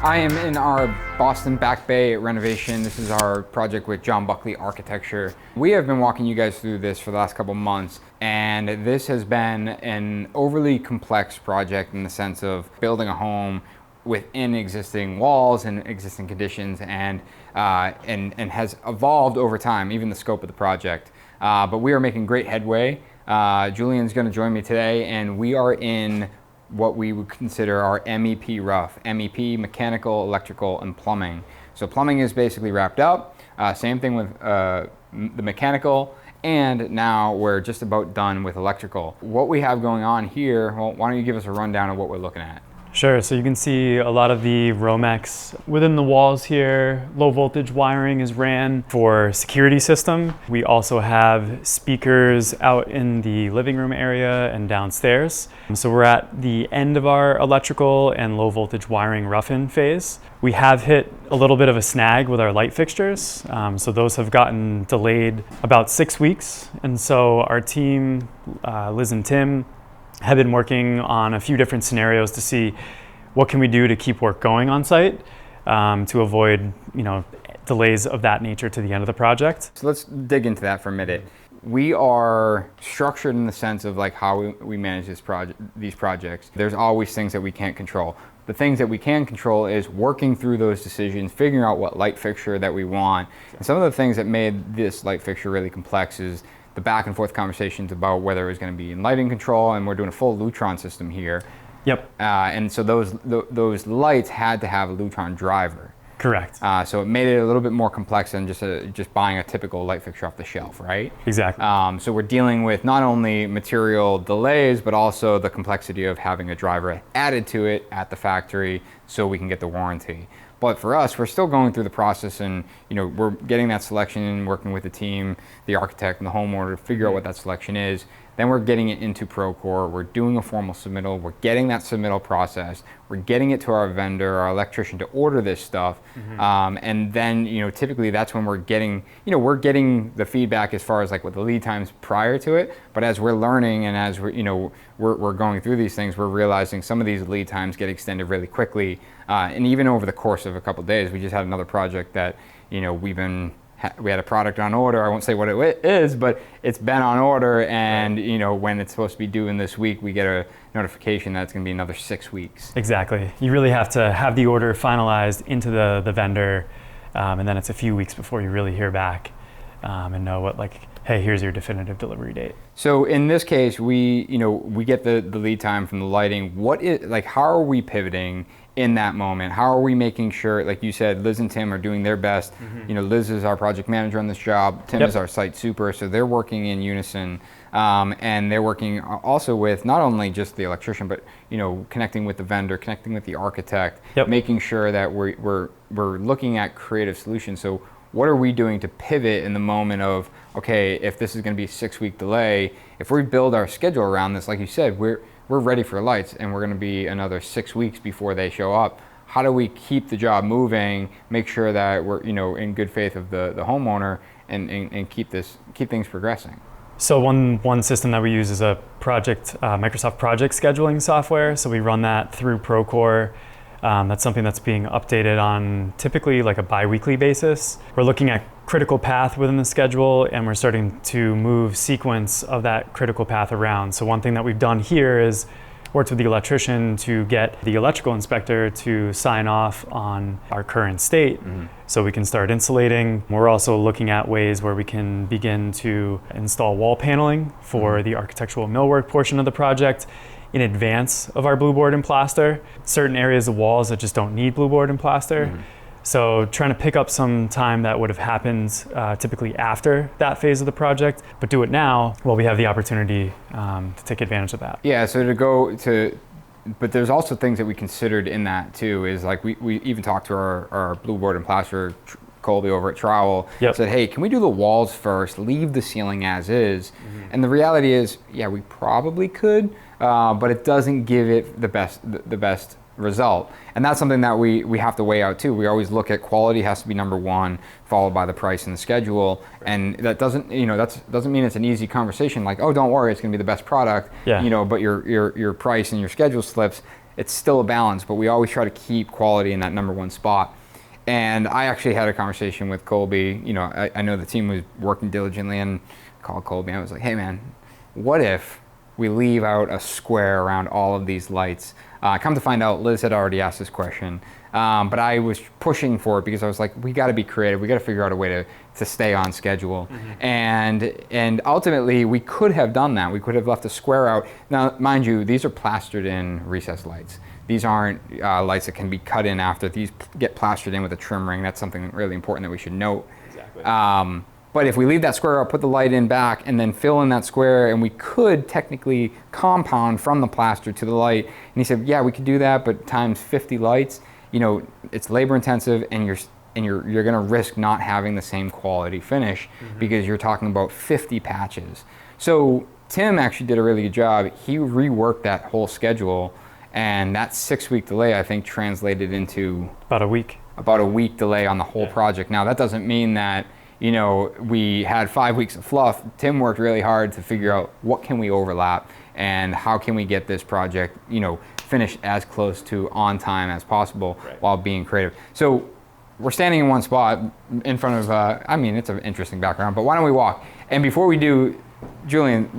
I am in our Boston Back Bay renovation. This is our project with John Buckley Architecture. We have been walking you guys through this for the last couple months, and this has been an overly complex project in the sense of building a home within existing walls and existing conditions, and has evolved over time, even the scope of the project. But we are making great headway. Julian's going to join me today, and we are in what we would consider our MEP rough. MEP, mechanical, electrical, and plumbing. So plumbing is basically wrapped up. Same thing with the mechanical, and now we're just about done with electrical. What we have going on here, well, why don't you give us a rundown of what we're looking at? Sure, so you can see a lot of the Romex within the walls here. Low voltage wiring is ran for security system. We also have speakers out in the living room area and downstairs. So we're at the end of our electrical and low voltage wiring rough-in phase. We have hit a little bit of a snag with our light fixtures. So those have gotten delayed about 6 weeks. And so our team, Liz and Tim, have been working on a few different scenarios to see what can we do to keep work going on site to avoid, delays of that nature to the end of the project. So let's dig into that for a minute. We are structured in the sense of like how we manage these projects. There's always things that we can't control. The things that we can control is working through those decisions, figuring out what light fixture that we want. And some of the things that made this light fixture really complex is the back and forth conversations about whether it was going to be in lighting control, and we're doing a full Lutron system here. Yep. And so those lights had to have a Lutron driver. Correct. So it made it a little bit more complex than just buying a typical light fixture off the shelf, right? Exactly. So we're dealing with not only material delays, but also the complexity of having a driver added to it at the factory so we can get the warranty. But for us, we're still going through the process, and we're getting that selection and working with the team, the architect and the homeowner to figure out what that selection is. Then we're getting it into Procore. We're doing a formal submittal. We're getting that submittal process. We're getting it to our vendor, our electrician, to order this stuff. And then, typically that's when we're getting the feedback as far as like what the lead times prior to it. But as we're learning and as we're going through these things, we're realizing some of these lead times get extended really quickly. And even over the course of a couple of days, we just had another project that, we had a product on order. I won't say what it is, but it's been on order, and when it's supposed to be due in this week, we get a notification that it's going to be another 6 weeks. Exactly. You really have to have the order finalized into the vendor, and then it's a few weeks before you really hear back and know hey, here's your definitive delivery date. So in this case, we get the lead time from the lighting. How are we pivoting in that moment? How are we making sure, like you said, Liz and Tim are doing their best. Liz is our project manager on this job. Tim is our site super, so they're working in unison. And they're working also with not only just the electrician, but connecting with the vendor, connecting with the architect, making sure that we're looking at creative solutions. So what are we doing to pivot in the moment of, okay, if this is going to be a 6-week delay, if we build our schedule around this, like you said, we're ready for lights, and we're going to be another 6 weeks before they show up. How do we keep the job moving, make sure that we're in good faith of the homeowner, and keep things progressing? So one system that we use is a Microsoft project scheduling software. So we run that through Procore. That's something that's being updated on typically like a bi-weekly basis. We're looking at critical path within the schedule, and we're starting to move sequence of that critical path around. So one thing that we've done here is worked with the electrician to get the electrical inspector to sign off on our current state so we can start insulating. We're also looking at ways where we can begin to install wall paneling for the architectural millwork portion of the project in advance of our blue board and plaster. Certain areas of walls that just don't need blue board and plaster. So trying to pick up some time that would have happened typically after that phase of the project, but do it now while we have the opportunity to take advantage of that. Yeah, so but there's also things that we considered in that too, is like we even talked to our blue board and plaster Colby over at Trowel, said, hey, can we do the walls first, leave the ceiling as is? And the reality is, yeah, we probably could, but it doesn't give it the best result. And that's something that we have to weigh out too. We always look at quality has to be number one, followed by the price and the schedule. And that doesn't, doesn't mean it's an easy conversation like, oh, don't worry, it's gonna be the best product, but your price and your schedule slips. it's still a balance, but we always try to keep quality in that number one spot. And I actually had a conversation with Colby. You know, I know the team was working diligently, and called Colby. I was like, hey man, what if we leave out a square around all of these lights? Come to find out, Liz had already asked this question, but I was pushing for it because I was like, we got to be creative. We got to figure out a way to stay on schedule. And ultimately, we could have done that. We could have left a square out. Now, mind you, these are plastered in recessed lights. These aren't lights that can be cut in after. These get plastered in with a trim ring. That's something really important that we should note. Exactly. But if we leave that square out, put the light in back, and then fill in that square, and we could technically compound from the plaster to the light. And he said, yeah, we could do that, but times 50 lights, you know, it's labor intensive, and you're going to risk not having the same quality finish because you're talking about 50 patches. So Tim actually did a really good job. He reworked that whole schedule, and that 6-week delay, I think, translated into About a week. About a week delay on the whole project. Now, that doesn't mean that, you know, we had 5 weeks of fluff. Tim worked really hard to figure out what can we overlap and how can we get this project, you know, finished as close to on time as possible while being creative. So we're standing in one spot in front of, I mean, it's an interesting background, but why don't we walk? And before we do, Julian,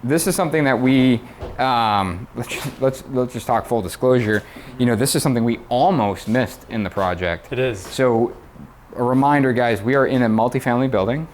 this is something that we, let's just talk full disclosure. You know, this is something we almost missed in the project. It is. So a reminder, guys, we are in a multifamily building.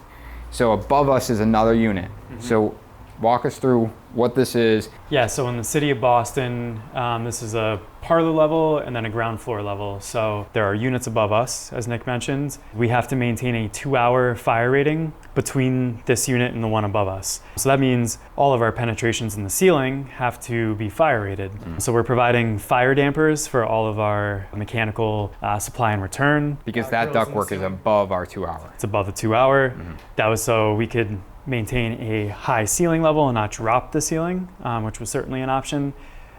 So above us is another unit. So walk us through what this is. Yeah, so in the city of Boston, this is a parlor level and then a ground floor level. So there are units above us, as Nick mentioned. We have to maintain a 2-hour fire rating between this unit and the one above us. So that means all of our penetrations in the ceiling have to be fire rated. So we're providing fire dampers for all of our mechanical supply and return. Because that ductwork is above our 2-hour. It's above the 2-hour. That was so we could maintain a high ceiling level and not drop the ceiling, which was certainly an option.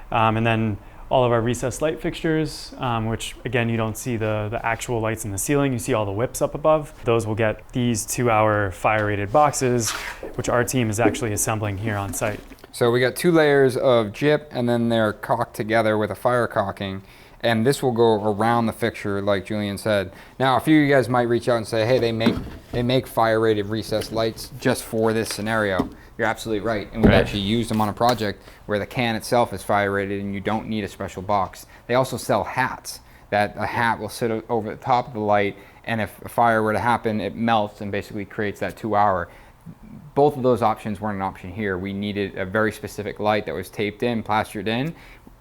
And then all of our recessed light fixtures, which again, you don't see the actual lights in the ceiling, you see all the whips up above. Those will get these 2-hour fire rated boxes, which our team is actually assembling here on site. So we got 2 layers of gyp, and then they're caulked together with a fire caulking. And this will go around the fixture, like Julian said. Now, a few of you guys might reach out and say, hey, they make fire-rated recessed lights just for this scenario. You're absolutely right. And we've actually used them on a project where the can itself is fire-rated and you don't need a special box. They also sell hats, that a hat will sit over the top of the light, and if a fire were to happen, it melts and basically creates that 2-hour. Both of those options weren't an option here. We needed a very specific light that was taped in, plastered in.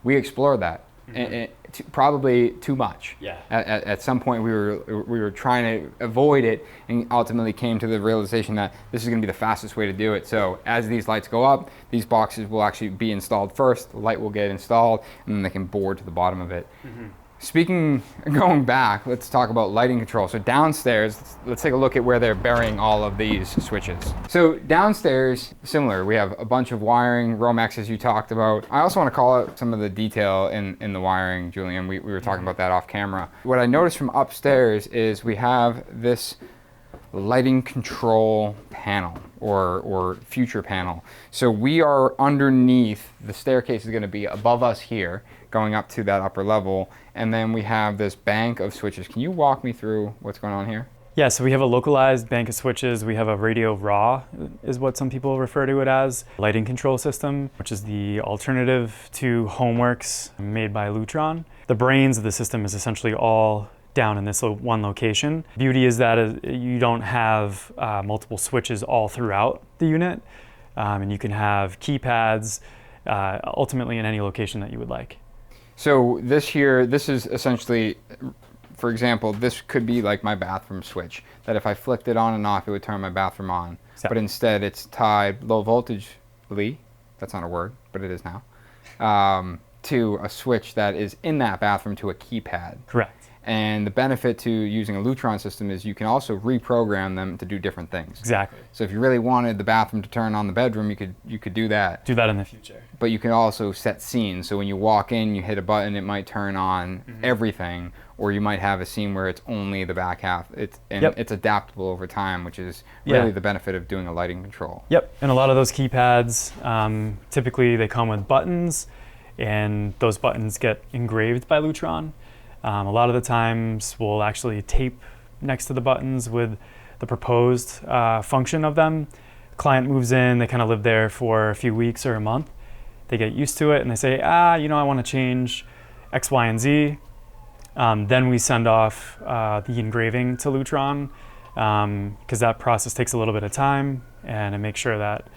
We explored that. And probably too much. Yeah. At some point we were trying to avoid it, and ultimately came to the realization that this is going to be the fastest way to do it. So as these lights go up, these boxes will actually be installed first. The light will get installed, and then they can board to the bottom of it. Going back, let's talk about lighting control. So downstairs, let's take a look at where they're burying all of these switches. So downstairs, similar, we have a bunch of wiring, Romex as you talked about. I also want to call out some of the detail in the wiring, Julian. We were talking about that off camera. What I noticed from upstairs is we have this lighting control panel or future panel. So we are underneath, the staircase is going to be above us here, going up to that upper level, and then we have this bank of switches. Can you walk me through what's going on here? Yeah, so we have a localized bank of switches. We have a radio raw, is what some people refer to it as, lighting control system, which is the alternative to Homeworks made by Lutron. The brains of the system is essentially all down in this one location. Beauty is that you don't have multiple switches all throughout the unit, and you can have keypads ultimately in any location that you would like. So this is essentially, for example, this could be like my bathroom switch, that if I flicked it on and off, it would turn my bathroom on. Exactly. But instead it's tied low voltagely, that's not a word, but it is now, to a switch that is in that bathroom to a keypad. Correct. And the benefit to using a Lutron system is you can also reprogram them to do different things. Exactly. So if you really wanted the bathroom to turn on the bedroom, you could do that. Do that in the future. But you can also set scenes. So when you walk in, you hit a button, it might turn on everything, or you might have a scene where it's only the back half. It's adaptable over time, which is really the benefit of doing a lighting control. Yep. And a lot of those keypads, typically they come with buttons. and those buttons get engraved by Lutron. A lot of the times we'll actually tape next to the buttons with the proposed function of them. Client moves in, they kind of live there for a few weeks or a month. They get used to it and they say, I want to change X, Y, and Z. Then we send off the engraving to Lutron, because that process takes a little bit of time, and it makes sure that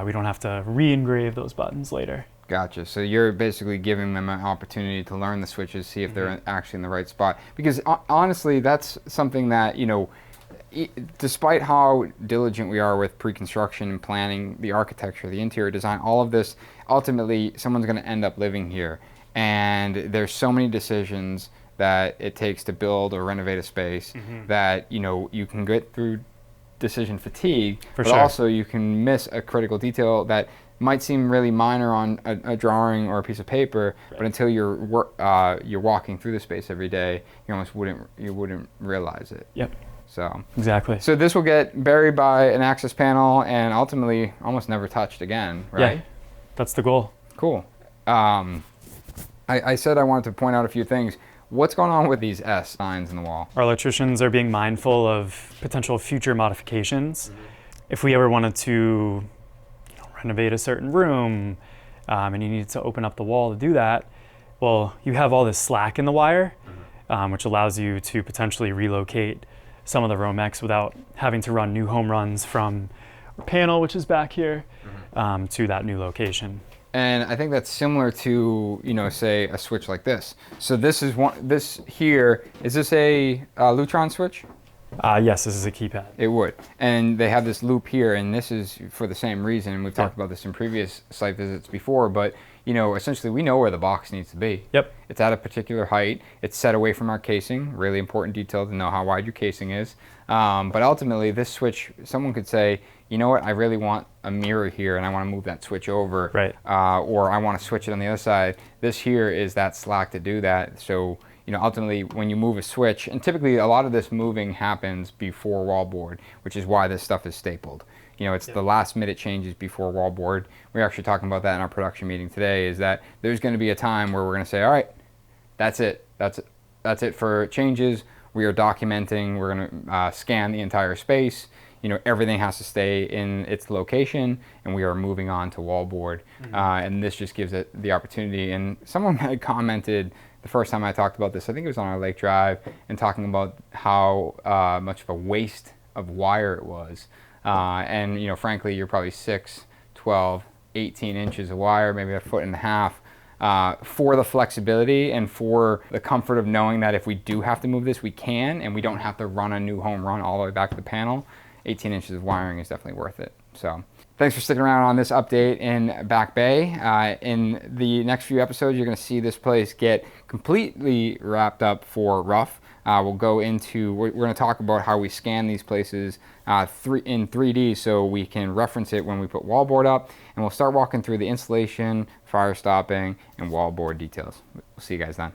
we don't have to re-engrave those buttons later. Gotcha. So you're basically giving them an opportunity to learn the switches, see if they're actually in the right spot. Because honestly, that's something that, despite how diligent we are with pre-construction and planning, the architecture, the interior design, all of this, ultimately someone's going to end up living here. And there's so many decisions that it takes to build or renovate a space that, you can get through decision fatigue, but also you can miss a critical detail that might seem really minor on a drawing or a piece of paper, but until you're walking through the space every day, you almost wouldn't realize it. Yep. So exactly. So this will get buried by an access panel and ultimately almost never touched again, right? Yeah, that's the goal. Cool. I said I wanted to point out a few things. What's going on with these S signs in the wall? Our electricians are being mindful of potential future modifications. If we ever wanted to renovate a certain room, and you need to open up the wall to do that, well, you have all this slack in the wire, which allows you to potentially relocate some of the Romex without having to run new home runs from our panel, which is back here, to that new location. And I think that's similar to, say a switch like this. So this is this here, is this a Lutron switch? Yes, this is a keypad. It would. And they have this loop here, and this is for the same reason. We've talked about this in previous site visits before, but essentially we know where the box needs to be. Yep. It's at a particular height. It's set away from our casing. Really important detail to know how wide your casing is. But ultimately, this switch, someone could say, you know what, I really want a mirror here, and I want to move that switch over. Right. Or I want to switch it on the other side. This here is that slack to do that. So ultimately, when you move a switch, and typically a lot of this moving happens before wallboard, which is why this stuff is stapled. It's the last minute changes before wallboard. We're actually talking about that in our production meeting today, is that there's going to be a time where we're going to say, all right, that's it. That's it for changes. We are documenting. We're going to scan the entire space. Everything has to stay in its location, and we are moving on to wallboard. And this just gives it the opportunity. And someone had commented the first time I talked about this, I think it was on our Lake Drive, and talking about how much of a waste of wire it was. And frankly, you're probably 6, 12, 18 inches of wire, maybe 1.5 feet, for the flexibility and for the comfort of knowing that if we do have to move this, we can, and we don't have to run a new home run all the way back to the panel. 18 inches of wiring is definitely worth it. So thanks for sticking around on this update in Back Bay. In the next few episodes, you're going to see this place get completely wrapped up for rough. We'll go into, we're going to talk about how we scan these places in 3D so we can reference it when we put wallboard up, and we'll start walking through the installation, fire stopping, and wallboard details. We'll see you guys then.